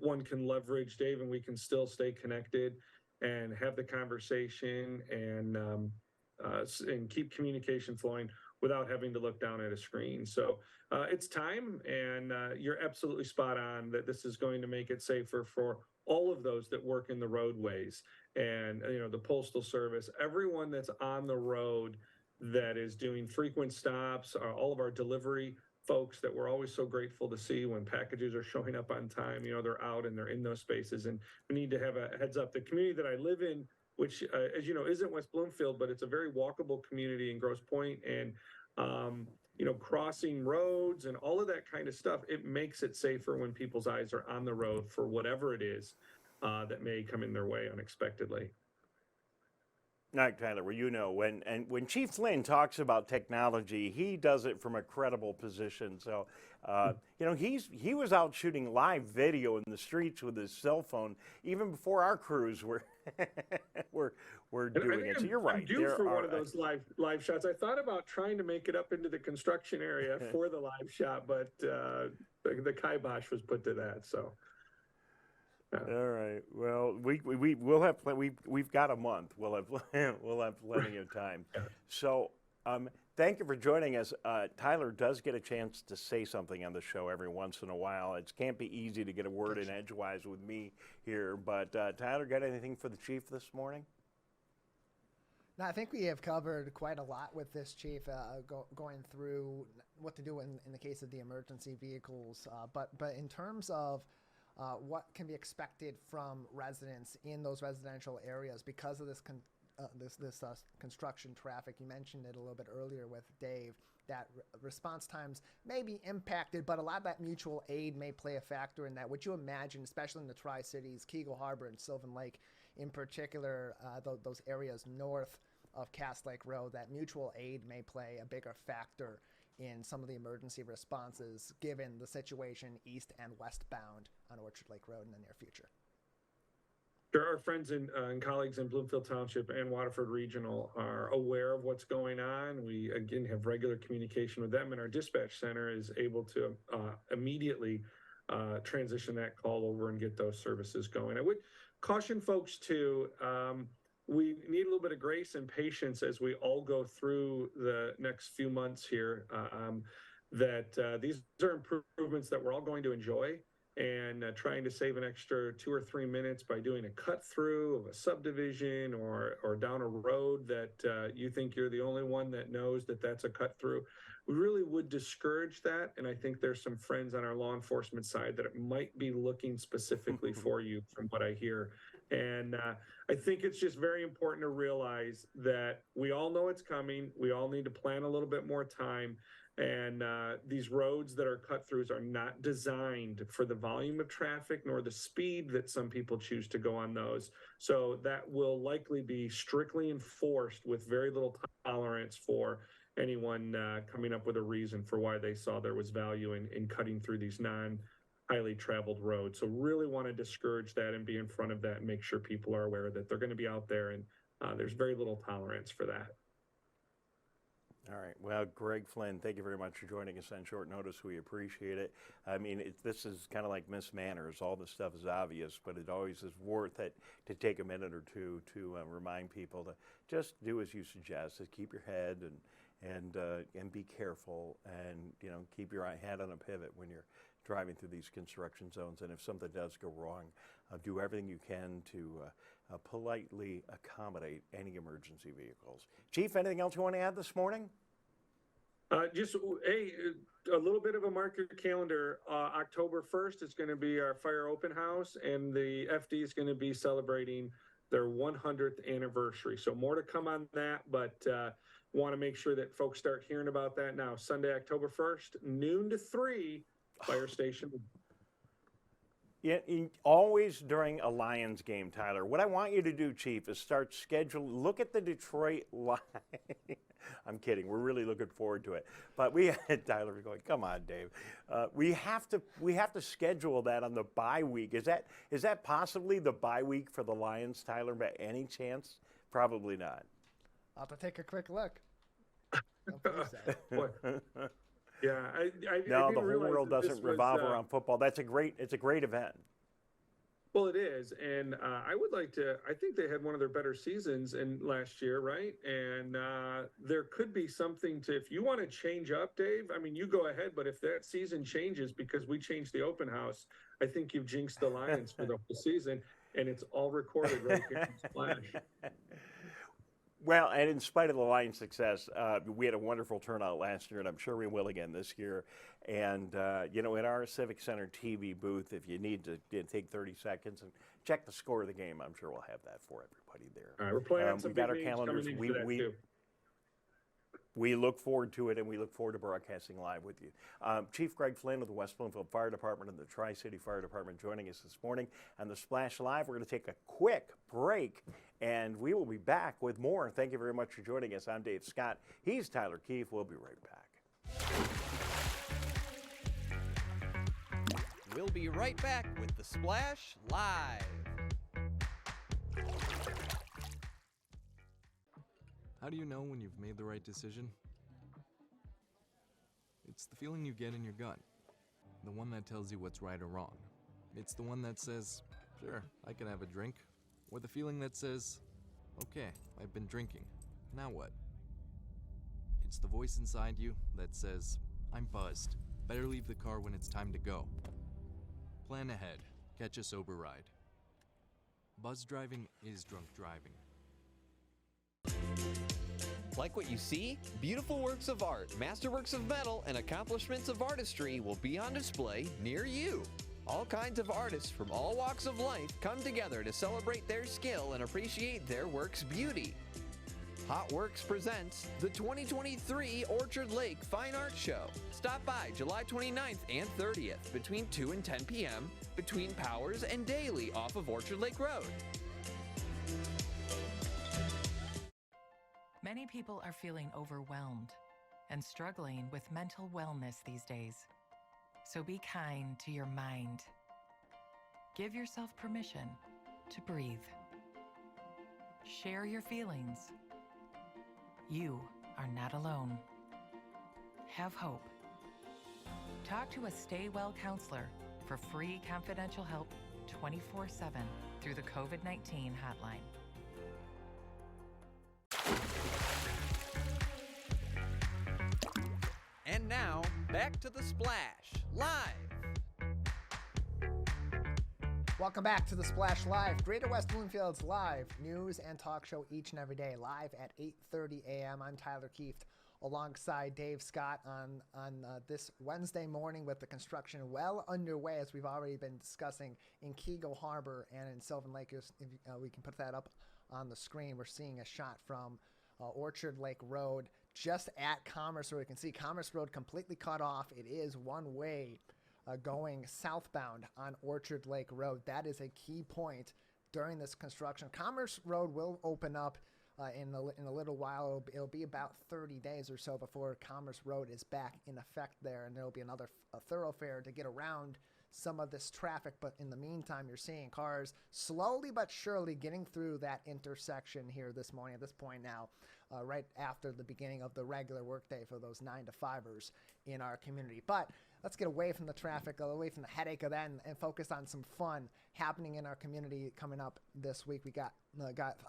one can leverage, Dave, and we can still stay connected and have the conversation and keep communication flowing without having to look down at a screen. So it's time, and you're absolutely spot on that this is going to make it safer for all of those that work in the roadways and the Postal Service, everyone that's on the road that is doing frequent stops, all of our delivery folks that we're always so grateful to see when packages are showing up on time. They're out and they're in those spaces, and we need to have a heads up. The community that I live in, which as you know isn't West Bloomfield, but it's a very walkable community in Grosse Pointe, and crossing roads and all of that kind of stuff, it makes it safer when people's eyes are on the road for whatever it is that may come in their way unexpectedly. All right, Tyler, well, when Chief Flynn talks about technology, he does it from a credible position. So, he was out shooting live video in the streets with his cell phone even before our crews were doing it. So you're right. I'm due for one of those live shots. I thought about trying to make it up into the construction area for the live shot, but the kibosh was put to that. So. All right. Well, we'll have we've got a month. We'll have plenty of time. So, thank you for joining us. Tyler does get a chance to say something on the show every once in a while. It can't be easy to get a word in edgewise with me here. But Tyler, got anything for the chief this morning? No, I think we have covered quite a lot with this, Chief, going through what to do in the case of the emergency vehicles. But in terms of what can be expected from residents in those residential areas because of this construction traffic. You mentioned it a little bit earlier with Dave, that response times may be impacted, but a lot of that mutual aid may play a factor in that. Would you imagine, especially in the Tri-Cities, Kegel Harbor and Sylvan Lake in particular, those areas north of Cass Lake Road, that mutual aid may play a bigger factor in some of the emergency responses given the situation east and westbound on Orchard Lake Road in the near future? Sure. Our friends and colleagues in Bloomfield Township and Waterford Regional are aware of what's going on. We, again, have regular communication with them, and our dispatch center is able to immediately transition that call over and get those services going. I would caution folks to we need a little bit of grace and patience as we all go through the next few months here, that these are improvements that we're all going to enjoy, and trying to save an extra 2 or 3 minutes by doing a cut through of a subdivision or down a road that you think you're the only one that knows that that's a cut through. We really would discourage that. And I think there's some friends on our law enforcement side that it might be looking specifically for you from what I hear. And I think it's just very important to realize that we all know it's coming. We all need to plan a little bit more time. And these roads that are cut throughs are not designed for the volume of traffic nor the speed that some people choose to go on those. So that will likely be strictly enforced with very little tolerance for anyone coming up with a reason for why they saw there was value in cutting through these highly traveled roads. So really want to discourage that and be in front of that and make sure people are aware that they're going to be out there, and there's very little tolerance for that. All right. Well, Greg Flynn, thank you very much for joining us on short notice. We appreciate it. I mean, this is kind of like Miss Manners. All this stuff is obvious, but it always is worth it to take a minute or two to remind people to just do as you suggest. Is keep your head and be careful, and keep your head on a pivot when you're driving through these construction zones. And if something does go wrong, do everything you can to politely accommodate any emergency vehicles. Chief, anything else you want to add this morning? Just a little bit of a mark your calendar. October 1st is going to be our fire open house, and the FD is going to be celebrating their 100th anniversary. So more to come on that, but want to make sure that folks start hearing about that now. Sunday, October 1st, noon to 3, Fire Station. Yeah, always during a Lions game, Tyler. What I want you to do, Chief, is start scheduling. Look at the Detroit Lions. I'm kidding. We're really looking forward to it. But we had Tyler going, come on, Dave. We have to schedule that on the bye week. Is that possibly the bye week for the Lions, Tyler, by any chance? Probably not. I'll have to take a quick look. Yeah, no, the whole world doesn't revolve around football. It's a great event. Well, it is, and I think they had one of their better seasons in last year, right? And there could be something if you want to change up, Dave, I mean, you go ahead, but if that season changes because we changed the open house, I think you've jinxed the Lions for the whole season, and it's all recorded right here in Splash. Well, and in spite of the Lions' success, we had a wonderful turnout last year, and I'm sure we will again this year. And, in our Civic Center TV booth, if you need to take 30 seconds and check the score of the game, I'm sure we'll have that for everybody there. All right, we're playing on some we got our big calendars. We look forward to it, and we look forward to broadcasting live with you. Chief Greg Flynn of the West Bloomfield Fire Department and the Tri-City Fire Department joining us this morning on the Splash Live. We're going to take a quick break, and we will be back with more. Thank you very much for joining us. I'm Dave Scott. He's Tyler Kieft. We'll be right back. We'll be right back with the Splash Live. How do you know when you've made the right decision? It's the feeling you get in your gut. The one that tells you what's right or wrong. It's the one that says, sure, I can have a drink. Or the feeling that says, okay, I've been drinking. Now what? It's the voice inside you that says, I'm buzzed. Better leave the car when it's time to go. Plan ahead. Catch a sober ride. Buzz driving is drunk driving. Like what you see? Beautiful works of art, masterworks of metal, and accomplishments of artistry will be on display near you. All kinds of artists from all walks of life come together to celebrate their skill and appreciate their work's beauty. Hot Works presents the 2023 Orchard Lake Fine Art Show. Stop by July 29th and 30th between 2 and 10 p.m. between Powers and Daly off of Orchard Lake Road. Many people are feeling overwhelmed and struggling with mental wellness these days. So be kind to your mind. Give yourself permission to breathe. Share your feelings. You are not alone. Have hope. Talk to a Stay Well counselor for free confidential help 24/7 through the COVID-19 hotline. And now, back to the Splash Live. Welcome back to the Splash Live, Greater West Bloomfield's live news and talk show each and every day, live at 8:30 a.m. I'm Tyler Kieft, alongside Dave Scott on this Wednesday morning with the construction well underway, as we've already been discussing in Keego Harbor and in Sylvan Lake. If we can put that up on the screen, we're seeing a shot from Orchard Lake Road just at Commerce Road. You can see Commerce Road completely cut off. It is one way going southbound on Orchard Lake Road. That is a key point during this construction. Commerce Road will open up in a little while. It'll be about 30 days or so before Commerce Road is back in effect there, and there'll be another thoroughfare to get around some of this traffic. But in the meantime, you're seeing cars slowly but surely getting through that intersection here this morning, at this point now, right after the beginning of the regular workday for those 9 to 5ers in our community. But let's get away from the traffic, away from the headache of that, and focus on some fun happening in our community coming up this week. We got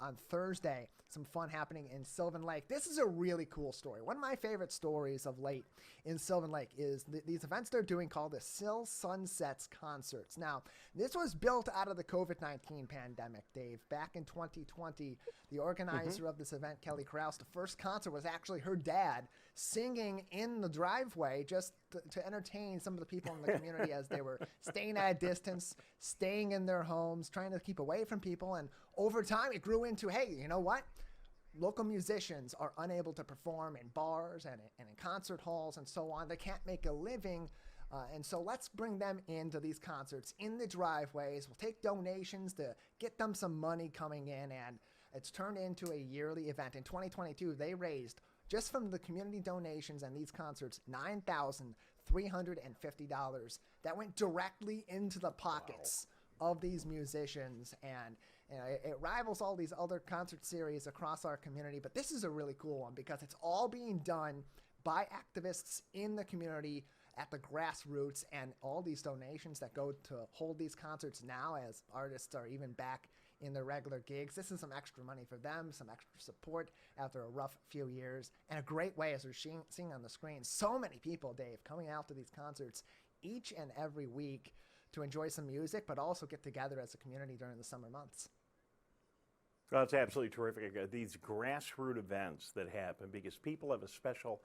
on Thursday some fun happening in Sylvan Lake. This is a really cool story. One of my favorite stories of late in Sylvan Lake is these events they're doing called the Sil Sunsets Concerts. Now, this was built out of the COVID-19 pandemic, Dave. Back in 2020, the organizer of this event, Kelly Krause, the first concert was actually her dad singing in the driveway just to entertain some of the people in the community as they were staying at a distance, staying in their homes, trying to keep away from people. And over time, time, it grew into, hey, you know what? Local musicians are unable to perform in bars and in concert halls and so on. They can't make a living. And so let's bring them into these concerts in the driveways. We'll take donations to get them some money coming in. And it's turned into a yearly event. In 2022, they raised, just from the community donations and these concerts, $9,350. That went directly into the pockets of these musicians. And it rivals all these other concert series across our community, but this is a really cool one because it's all being done by activists in the community at the grassroots, and all these donations that go to hold these concerts now as artists are even back in their regular gigs. This is some extra money for them, some extra support after a rough few years, and a great way, as we're seeing on the screen, so many people, Dave, coming out to these concerts each and every week to enjoy some music, but also get together as a community during the summer months. Well, it's absolutely terrific. These grassroots events that happen because people have a special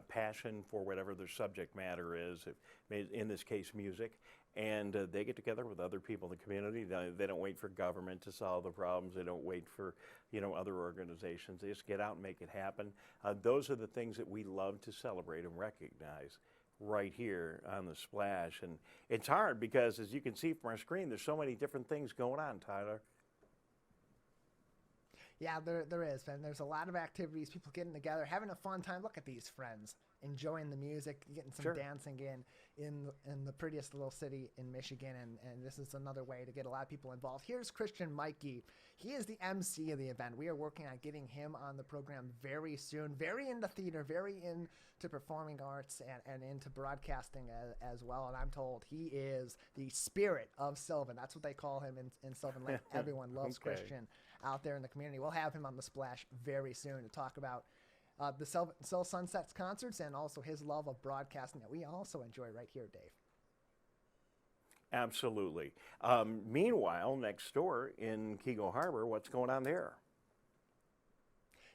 passion for whatever their subject matter is, in this case music, and they get together with other people in the community. They don't wait for government to solve the problems. They don't wait for other organizations. They just get out and make it happen. Those are the things that we love to celebrate and recognize right here on the Splash. And it's hard because, as you can see from our screen, there's so many different things going on, Tyler. Yeah, there is, and there's a lot of activities, people getting together, having a fun time. Look at these friends enjoying the music, getting some dancing in the prettiest little city in Michigan, and this is another way to get a lot of people involved. Here's Christian Mikey. He is the MC of the event. We are working on getting him on the program very soon, very into theater, very into performing arts, and into broadcasting as well, and I'm told he is the spirit of Sylvan. That's what they call him in Sylvan Lake. Everyone loves Christian out there in the community. We'll have him on the Splash very soon to talk about the Soul Sunsets concerts and also his love of broadcasting that we also enjoy right here, Dave. Absolutely. Meanwhile, next door in Keego Harbor, what's going on there?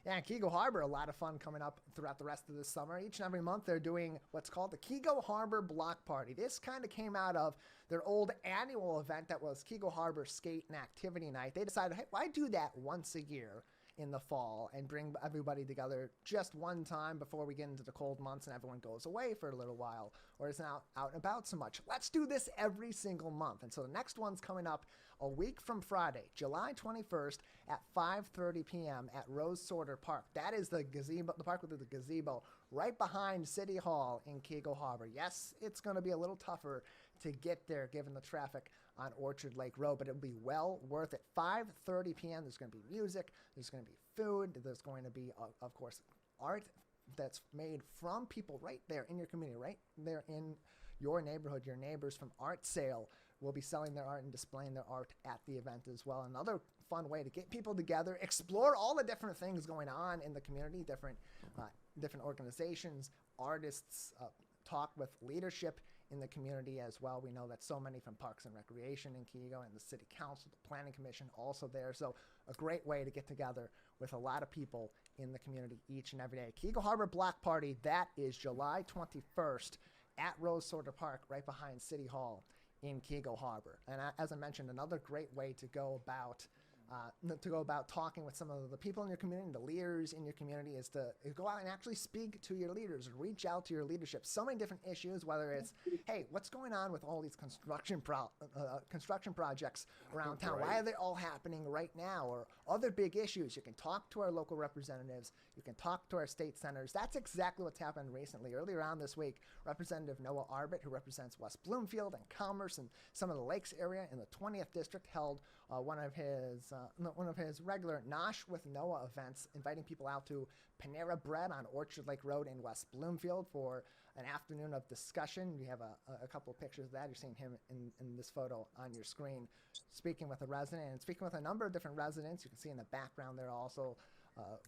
Yeah, in Keego Harbor, a lot of fun coming up throughout the rest of this summer. Each and every month, they're doing what's called the Keego Harbor Block Party. This kind of came out of their old annual event that was Keego Harbor Skate and Activity Night. They decided, hey, why do that once a year in the fall and bring everybody together just one time before we get into the cold months and everyone goes away for a little while or isn't out and about so much. Let's do this every single month. And so the next one's coming up a week from Friday, July 21st at 5:30 p.m. at Rose Sorter Park. That is the gazebo, the park with the gazebo right behind City Hall in Keego Harbor. Yes, it's going to be a little tougher to get there given the traffic on Orchard Lake Road, but it'll be well worth it. 5:30 p.m. There's going to be music, there's going to be food, there's going to be, of course, art that's made from people right there in your community, right there in your neighborhood. Your neighbors from Art Sale will be selling their art and displaying their art at the event as well. Another fun way to get people together, explore all the different things going on in the community, different organizations, artists, talk with leadership in the community as well. We know that so many from Parks and Recreation in Keego and the City Council, the Planning Commission also there. So a great way to get together with a lot of people in the community each and every day. Keego Harbor Block Party, that is July 21st at Rose Sorter Park right behind City Hall in Keego Harbor. And as I mentioned, another great way to go about talking with some of the people in your community, the leaders in your community, is to go out and actually speak to your leaders, reach out to your leadership. So many different issues, whether it's, hey, what's going on with all these construction projects around town? Why are they all happening right now? Or other big issues. You can talk to our local representatives. You can talk to our state senators. That's exactly what's happened recently. Earlier on this week, Representative Noah Arbit, who represents West Bloomfield and Commerce and some of the Lakes area in the 20th District, held one of his regular Nosh with Noah events, inviting people out to Panera Bread on Orchard Lake Road in West Bloomfield for an afternoon of discussion. We have a couple of pictures of that. You're seeing him in this photo on your screen, speaking with a resident and speaking with a number of different residents. You can see in the background there also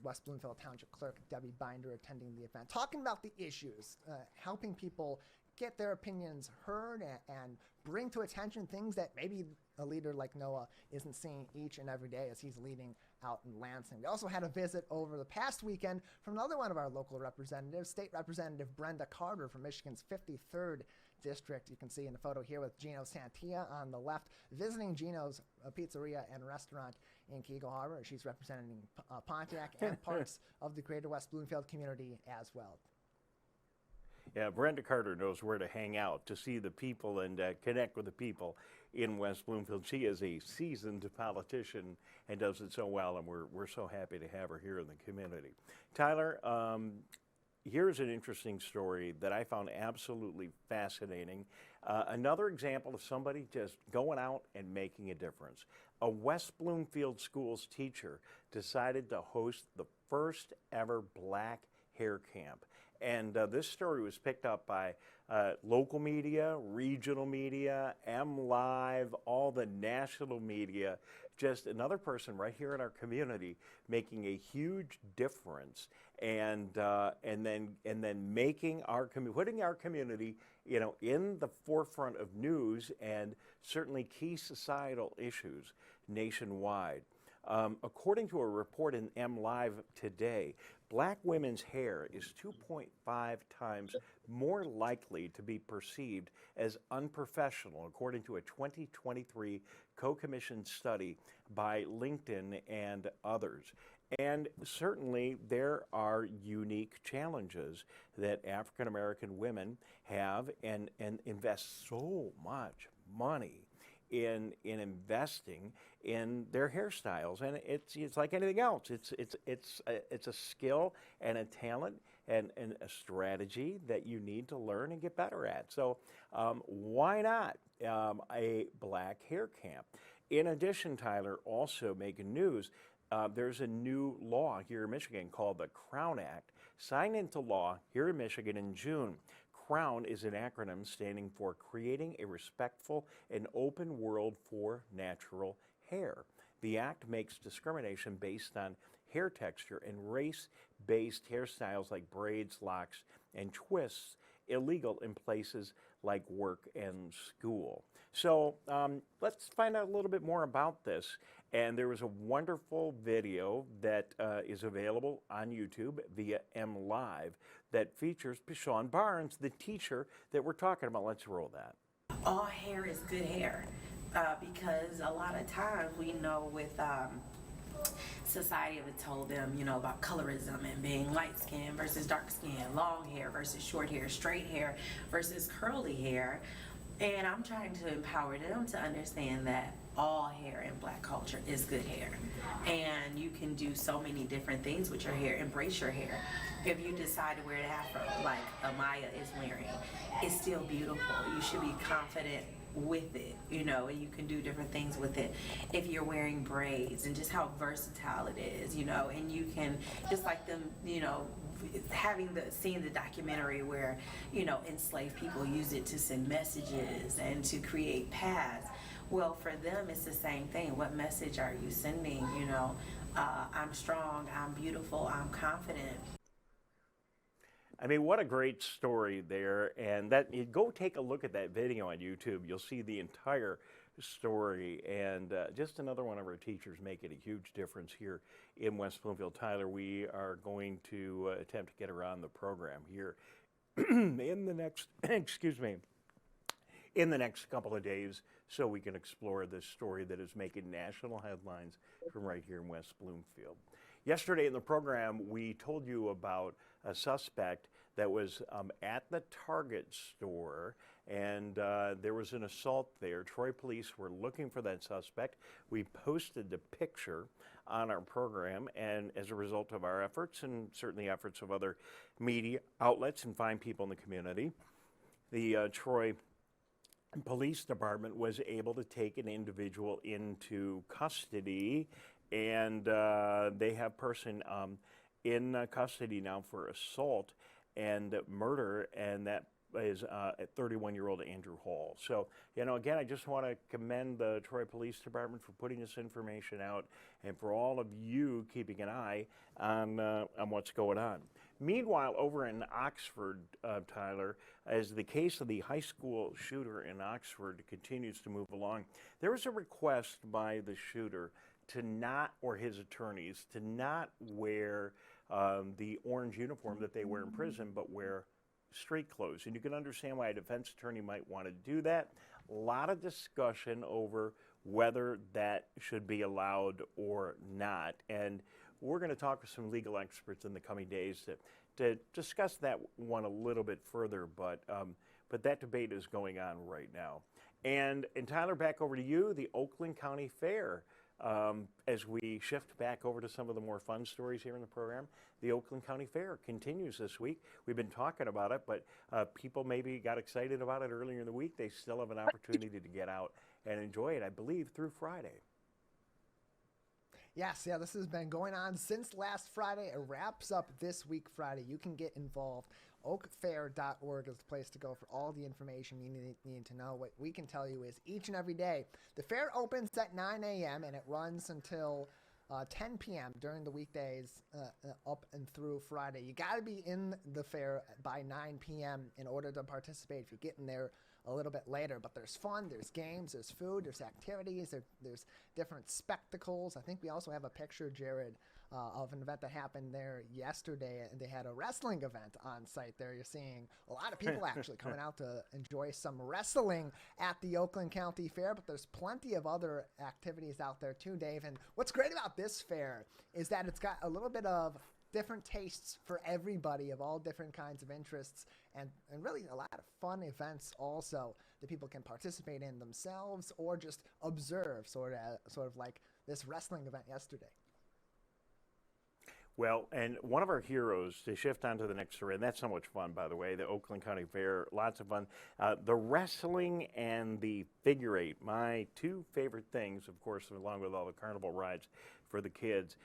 West Bloomfield Township Clerk Debbie Binder attending the event, talking about the issues, helping people get their opinions heard and bring to attention things that maybe a leader like Noah isn't seeing each and every day as he's leading out in Lansing. We also had a visit over the past weekend from another one of our local representatives, State Representative Brenda Carter from Michigan's 53rd District. You can see in the photo here with Gino Santia on the left, visiting Gino's Pizzeria and Restaurant in Keagle Harbor. She's representing Pontiac and parts of the greater West Bloomfield community as well. Yeah, Brenda Carter knows where to hang out to see the people and connect with the people in West Bloomfield. She is a seasoned politician and does it so well, and we're so happy to have her here in the community. Tyler, here's an interesting story that I found absolutely fascinating. Another example of somebody just going out and making a difference. A West Bloomfield Schools teacher decided to host the first ever black hair camp. And this story was picked up by local media, regional media, MLive, all the national media. Just another person right here in our community making a huge difference, and then making putting our community, in the forefront of news and certainly key societal issues nationwide. According to a report in MLive today, black women's hair is 2.5 times more likely to be perceived as unprofessional, according to a 2023 co-commissioned study by LinkedIn and others. And certainly there are unique challenges that African American women have and invest so much money in investing in their hairstyles, and it's like anything else. It's a skill and a talent and a strategy that you need to learn and get better at. So why not a black hair camp? In addition, Tyler, also making news, there's a new law here in Michigan called the Crown Act, signed into law here in Michigan in June. CROWN is an acronym standing for Creating a Respectful and Open World for Natural Hair. The act makes discrimination based on hair texture and race-based hairstyles like braids, locks, and twists illegal in places like work and school. So let's find out a little bit more about this. And there was a wonderful video that is available on YouTube via MLive that features Pishon Barnes, the teacher that we're talking about. Let's roll that. All hair is good hair because a lot of times we know with society have told them, about colorism and being light skin versus dark skin, long hair versus short hair, straight hair versus curly hair. And I'm trying to empower them to understand that all hair in black culture is good hair. And you can do so many different things with your hair. Embrace your hair. If you decide to wear an afro, like Amaya is wearing, it's still beautiful. You should be confident with it, and you can do different things with it. If you're wearing braids, and just how versatile it is, and you can, just like them, seeing the documentary where, enslaved people use it to send messages and to create paths. Well, for them, it's the same thing. What message are you sending? I'm strong, I'm beautiful, I'm confident. I mean, what a great story there. And go take a look at that video on YouTube. You'll see the entire story. And just another one of our teachers making a huge difference here in West Bloomfield. Tyler, we are going to attempt to get her on the program here in the next, in the next couple of days, so we can explore this story that is making national headlines from right here in West Bloomfield. Yesterday in the program, we told you about a suspect that was at the Target store, and there was an assault there. Troy police were looking for that suspect. We posted the picture on our program, and as a result of our efforts, and certainly efforts of other media outlets and fine people in the community, the Troy Police Department was able to take an individual into custody, and they have person in custody now for assault and murder, and that is 31-year-old Andrew Hall. So, again, I just want to commend the Troy Police Department for putting this information out, and for all of you keeping an eye on what's going on. Meanwhile, over in Oxford, Tyler, as the case of the high school shooter in Oxford continues to move along, there was a request by the shooter to not, or his attorneys, to not wear the orange uniform that they wear in prison, but wear street closed. And you can understand why a defense attorney might want to do that. A lot of discussion over whether that should be allowed or not. And we're going to talk with some legal experts in the coming days to discuss that one a little bit further. But that debate is going on right now. And Tyler, back over to you, the Oakland County Fair. As we shift back over to some of the more fun stories here in the program, the Oakland County Fair continues this week. We've been talking about it, but people maybe got excited about it earlier in the week. They still have an opportunity to get out and enjoy it, I believe, through Friday. Yes, this has been going on since last Friday. It wraps up this week Friday. You can get involved. Oakfair.org is the place to go for all the information you need to know. What we can tell you is each and every day, the fair opens at 9 a.m. and it runs until 10 p.m. during the weekdays up and through Friday. You got to be in the fair by 9 p.m. in order to participate if you're getting there a little bit later. But there's fun, there's games, there's food, there's activities, there's different spectacles. I think we also have a picture, Jared, of an event that happened there yesterday. They had a wrestling event on site there. You're seeing a lot of people actually coming out to enjoy some wrestling at the Oakland County Fair, but there's plenty of other activities out there too, Dave. And what's great about this fair is that it's got a little bit of different tastes for everybody of all different kinds of interests, and really a lot of fun events also that people can participate in themselves or just observe, sort of like this wrestling event yesterday. Well, and one of our heroes, to shift on to the next story, and that's so much fun, by the way, the Oakland County Fair, lots of fun. The wrestling and the figure eight, my two favorite things, of course, along with all the carnival rides for the kids.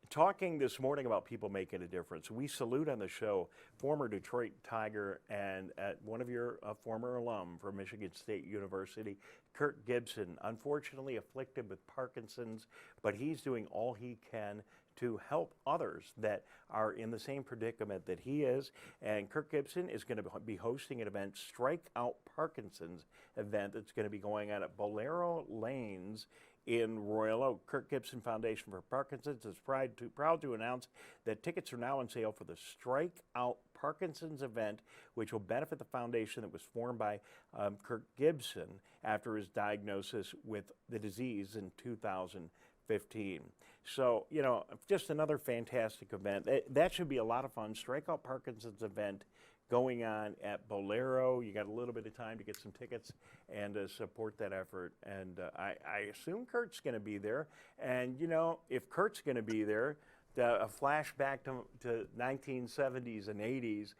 Talking this morning about people making a difference. We salute on the show former Detroit Tiger and one of your former alum from Michigan State University, Kurt Gibson, unfortunately afflicted with Parkinson's, but he's doing all he can to help others that are in the same predicament that he is. And Kurt Gibson is going to be hosting an event, Strike Out Parkinson's event, that's going to be going on at Bolero Lanes in Royal Oak. Kurt Gibson Foundation for Parkinson's is proud to announce that tickets are now on sale for the Strike Out Parkinson's event, which will benefit the foundation that was formed by Kurt Gibson after his diagnosis with the disease in 2015. So, just another fantastic event. That should be a lot of fun. Strike Out Parkinson's event going on at Bolero. You got a little bit of time to get some tickets and support that effort. And I assume Kurt's going to be there. And, if Kurt's going to be there, a flashback to 1970s and 80s,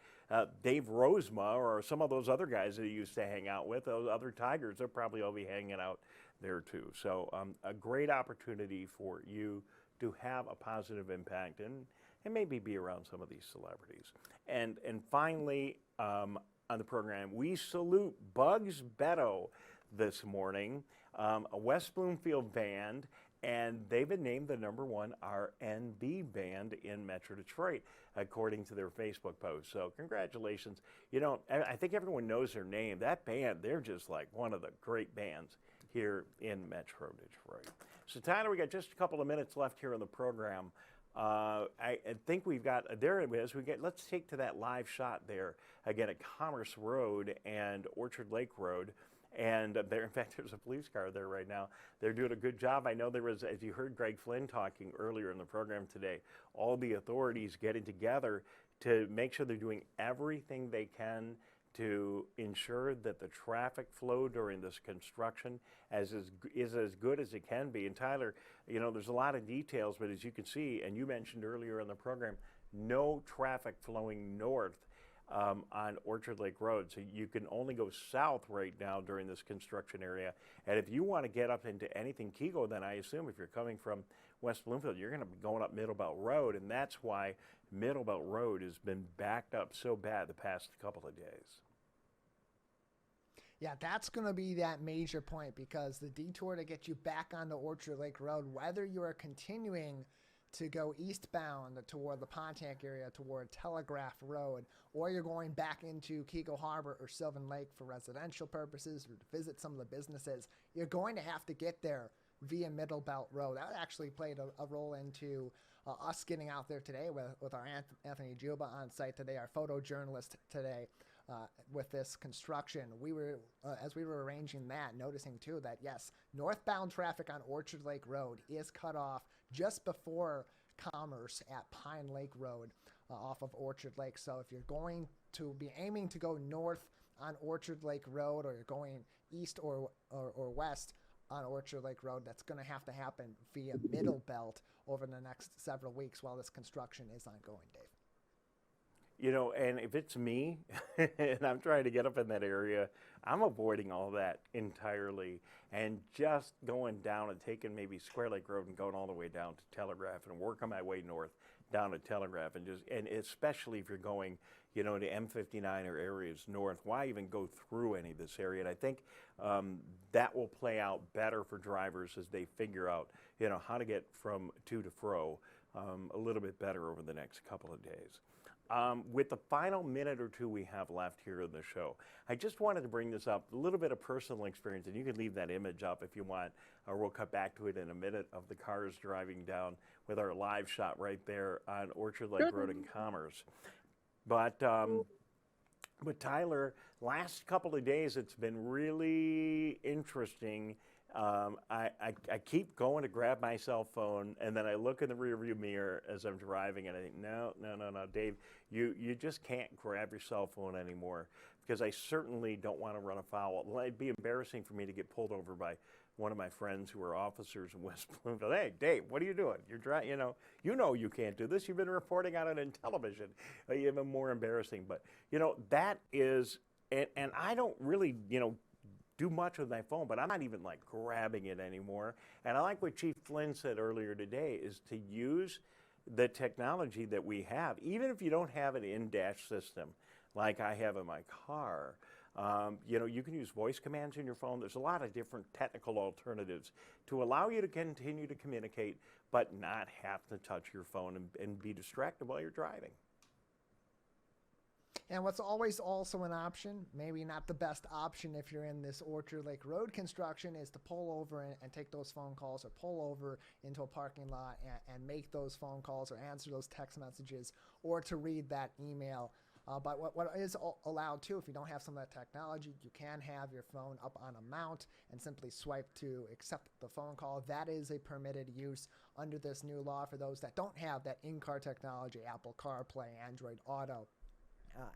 Dave Rozema or some of those other guys that he used to hang out with, those other Tigers, they'll probably all be hanging out there too. So a great opportunity for you to have a positive impact and maybe be around some of these celebrities. And finally, on the program, we salute Bugs Beto this morning, a West Bloomfield band, and they've been named the #1 R&B band in Metro Detroit, according to their Facebook post. So congratulations. I think everyone knows their name. That band, they're just like one of the great bands here in Metro Detroit. So Tyler, we got just a couple of minutes left here on the program. I think we've got, there it is, let's take to that live shot there, again at Commerce Road and Orchard Lake Road. And in fact, there's a police car there right now. They're doing a good job. I know there was, as you heard Greg Flynn talking earlier in the program today, all the authorities getting together to make sure they're doing everything they can to ensure that the traffic flow during this construction is as good as it can be. And Tyler, there's a lot of details, but as you can see, and you mentioned earlier in the program, no traffic flowing north on Orchard Lake Road. So you can only go south right now during this construction area. And if you want to get up into anything Kego, then I assume if you're coming from West Bloomfield, you're going to be going up Middle Belt Road. And that's why Middle Belt Road has been backed up so bad the past couple of days. Yeah, that's going to be that major point, because the detour to get you back onto Orchard Lake Road, whether you are continuing to go eastbound toward the Pontiac area, toward Telegraph Road, or you're going back into Kego Harbor or Sylvan Lake for residential purposes or to visit some of the businesses, you're going to have to get there via Middle Belt Road. That actually played a role into us getting out there today with our Anthony Dziuba on site today, our photojournalist today. With this construction, we were as we were arranging that, noticing too that yes, northbound traffic on Orchard Lake Road is cut off just before Commerce at Pine Lake Road off of Orchard Lake. So if you're going to be aiming to go north on Orchard Lake Road, or you're going east or west on Orchard Lake Road, that's going to happen via Middle Belt over the next several weeks while this construction is ongoing, Dave. You know, and if it's me and I'm trying to get up in that area, I'm avoiding all that entirely and just going down and taking maybe Square Lake Road and going all the way down to Telegraph and working my way north down to Telegraph, and especially if you're going, you know, to M59 or areas north, why even go through any of this area? And I think that will play out better for drivers as they figure out, you know, how to get from to fro a little bit better over the next couple of days. With the final minute or two we have left here in the show, I just wanted to bring this up, a little bit of personal experience, and you can leave that image up if you want, or we'll cut back to it in a minute, of the cars driving down with our live shot right there on Orchard Lake Road in Commerce. But Tyler, last couple of days it's been really interesting. I keep going to grab my cell phone, and then I look in the rearview mirror as I'm driving, and I think, no, Dave, you just can't grab your cell phone anymore, because I certainly don't want to run afoul. It'd be embarrassing for me to get pulled over by one of my friends who are officers in West Bloomfield. Hey, Dave, what are you doing? You're driving. You know you can't do this. You've been reporting on it in television. Even more embarrassing. But that is, and I don't really do much with my phone, but I'm not even like grabbing it anymore. And I like what Chief Flynn said earlier today, is to use the technology that we have, even if you don't have an in-dash system like I have in my car. You can use voice commands in your phone. There's a lot of different technical alternatives to allow you to continue to communicate, but not have to touch your phone and be distracted while you're driving. And what's always also an option, maybe not the best option if you're in this Orchard Lake Road construction, is to pull over and take those phone calls, or pull over into a parking lot and make those phone calls or answer those text messages, or to read that email. But what is allowed too, if you don't have some of that technology, you can have your phone up on a mount and simply swipe to accept the phone call. That is a permitted use under this new law for those that don't have that in-car technology, Apple CarPlay, Android Auto,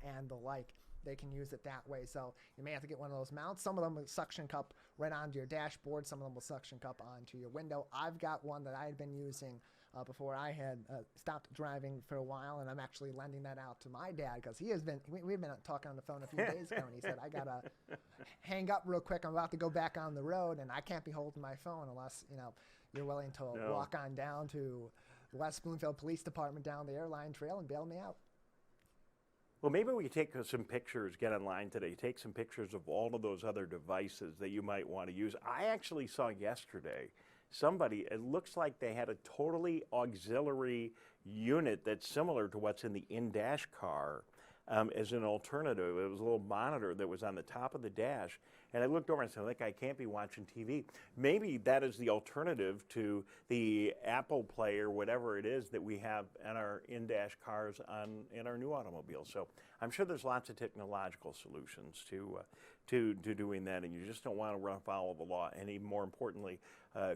and the like. They can use it that way. So you may have to get one of those mounts. Some of them will suction cup right onto your dashboard. Some of them will suction cup onto your window. I've got one that I had been using before I had stopped driving for a while, and I'm actually lending that out to my dad, because we've been talking on the phone a few days ago, and he said, I gotta hang up real quick. I'm about to go back on the road, and I can't be holding my phone unless you're willing to walk on down to the West Bloomfield Police Department down the airline trail and bail me out. Well, maybe we could take some pictures, get online today, take some pictures of all of those other devices that you might want to use. I actually saw yesterday somebody, it looks like they had a totally auxiliary unit that's similar to what's in the in-dash car as an alternative. It was a little monitor that was on the top of the dash. And I looked over and said, that guy can't be watching TV. Maybe that is the alternative to the Apple Play or whatever it is that we have in our in-dash cars in our new automobiles. So I'm sure there's lots of technological solutions to doing that, and you just don't want to run afoul of the law, and even more importantly,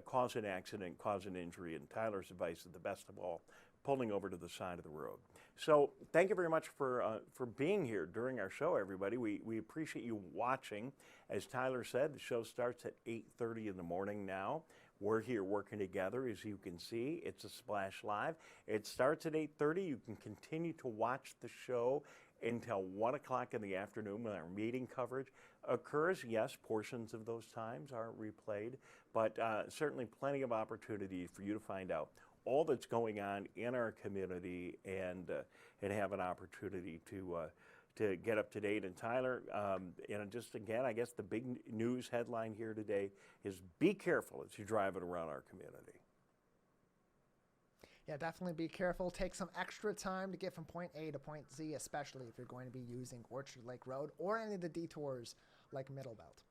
cause an accident, cause an injury. And Tyler's advice is the best of all: pulling over to the side of the road. So thank you very much for being here during our show, everybody. We appreciate you watching. As Tyler said, the show starts at 8:30 in the morning now. We're here working together, as you can see. It's a Splash Live. It starts at 8:30. You can continue to watch the show until 1 o'clock in the afternoon when our meeting coverage occurs. Yes, portions of those times are replayed, but certainly plenty of opportunity for you to find out all that's going on in our community and have an opportunity to get up to date. And Tyler, just again, I guess the big news headline here today is be careful as you're driving around our community. Yeah, definitely be careful. Take some extra time to get from point A to point Z, especially if you're going to be using Orchard Lake Road or any of the detours like Middle Belt.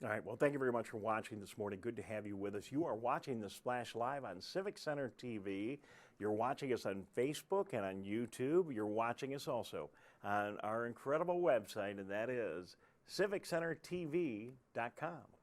All right, well, thank you very much for watching this morning. Good to have you with us. You are watching the Splash Live on Civic Center TV. You're watching us on Facebook and on YouTube. You're watching us also on our incredible website, and that is civiccentertv.com.